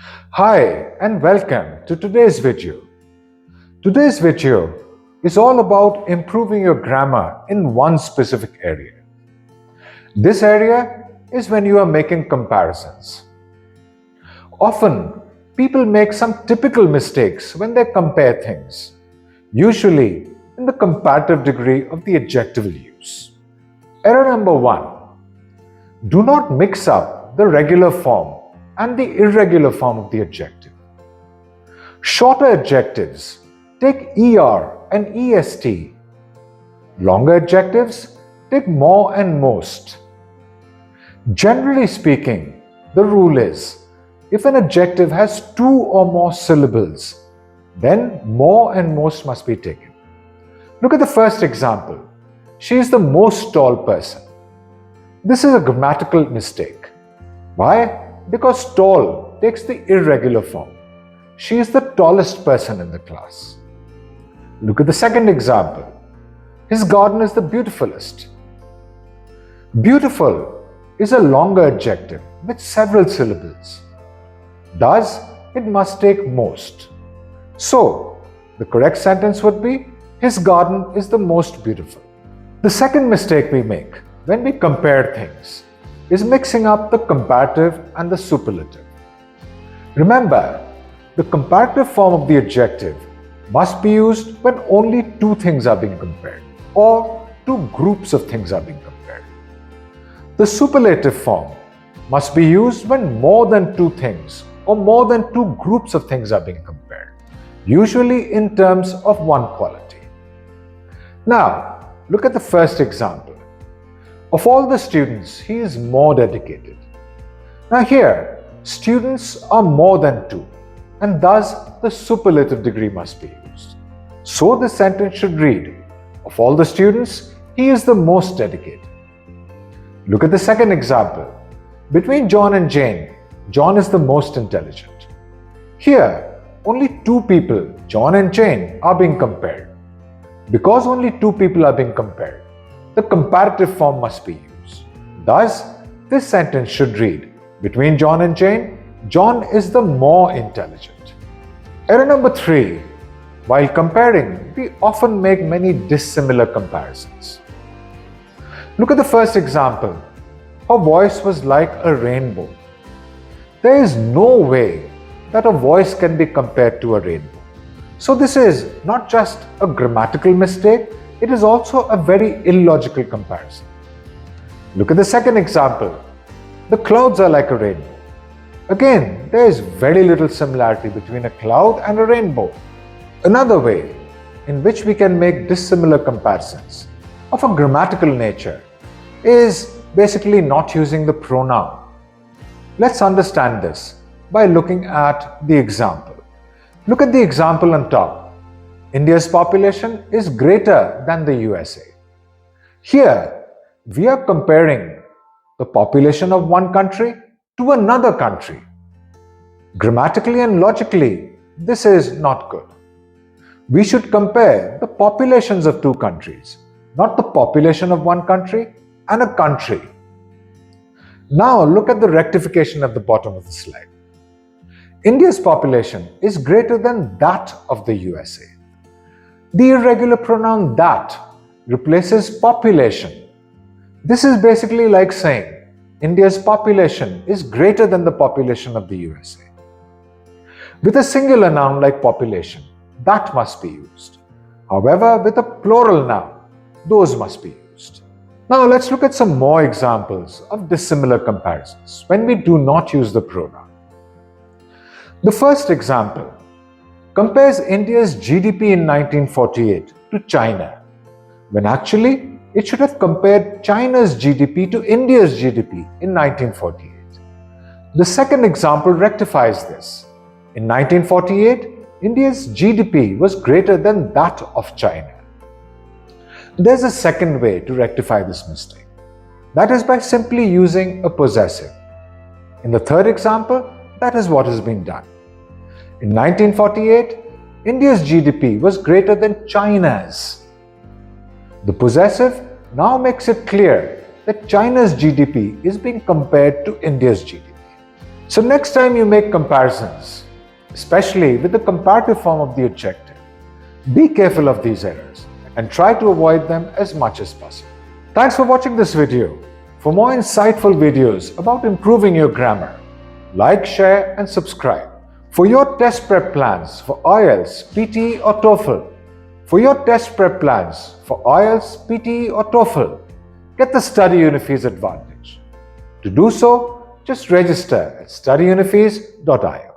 Hi and welcome to today's video. Today's video is all about improving your grammar in one specific area. This area is when you are making comparisons. Often, people make some typical mistakes when they compare things, usually in the comparative degree of the adjectival use. Error number 1. Do not mix up the regular form and the irregular form of the adjective. Shorter adjectives take er and est. Longer adjectives take more and most. Generally speaking, the rule is, if an adjective has two or more syllables, then more and most must be taken. Look at the first example. She is the most tall person. This is a grammatical mistake. Why? Because tall takes the irregular form. She is the tallest person in the class. Look at the second example. His garden is the beautifulest. Beautiful is a longer adjective with several syllables. Thus, it must take most. So, the correct sentence would be, his garden is the most beautiful. The second mistake we make when we compare things is mixing up the comparative and the superlative. Remember, the comparative form of the adjective must be used when only two things are being compared or two groups of things are being compared. The superlative form must be used when more than two things or more than two groups of things are being compared, usually in terms of one quality. Now, look at the first example. Of all the students, he is more dedicated. Now here, students are more than two, and thus the superlative degree must be used. So the sentence should read, of all the students, he is the most dedicated. Look at the second example. Between John and Jane, John is the most intelligent. Here, only two people, John and Jane, are being compared. Because only two people are being compared, the comparative form must be used. Thus, this sentence should read, between John and Jane, John is the more intelligent. Error number 3. While comparing, we often make many dissimilar comparisons. Look at the first example. Her voice was like a rainbow. There is no way that a voice can be compared to a rainbow. So this is not just a grammatical mistake, it is also a very illogical comparison. Look at the second example. The clouds are like a rainbow. Again, there is very little similarity between a cloud and a rainbow. Another way in which we can make dissimilar comparisons of a grammatical nature is basically not using the pronoun. Let's understand this by looking at the example. Look at the example on top. India's population is greater than the USA. Here, we are comparing the population of one country to another country. Grammatically and logically, this is not good. We should compare the populations of two countries, not the population of one country and a country. Now look at the rectification at the bottom of the slide. India's population is greater than that of the USA. The irregular pronoun that replaces population. This is basically like saying India's population is greater than the population of the USA. With a singular noun like population, that must be used. However, with a plural noun, those must be used. Now let's look at some more examples of dissimilar comparisons when we do not use the pronoun. The first example compares India's GDP in 1948 to China, when actually it should have compared China's GDP to India's GDP in 1948. The second example rectifies this. In 1948, India's GDP was greater than that of China. There's a second way to rectify this mistake. That is by simply using a possessive. In the third example, that is what has been done. In 1948, India's GDP was greater than China's. The possessive now makes it clear that China's GDP is being compared to India's GDP. So next time you make comparisons, especially with the comparative form of the adjective, be careful of these errors and try to avoid them as much as possible. Thanks for watching this video. For more insightful videos about improving your grammar, like, share and subscribe. For your test prep plans for IELTS, PTE or TOEFL, get the Study Unifees advantage. To do so, just register at studyunifees.io.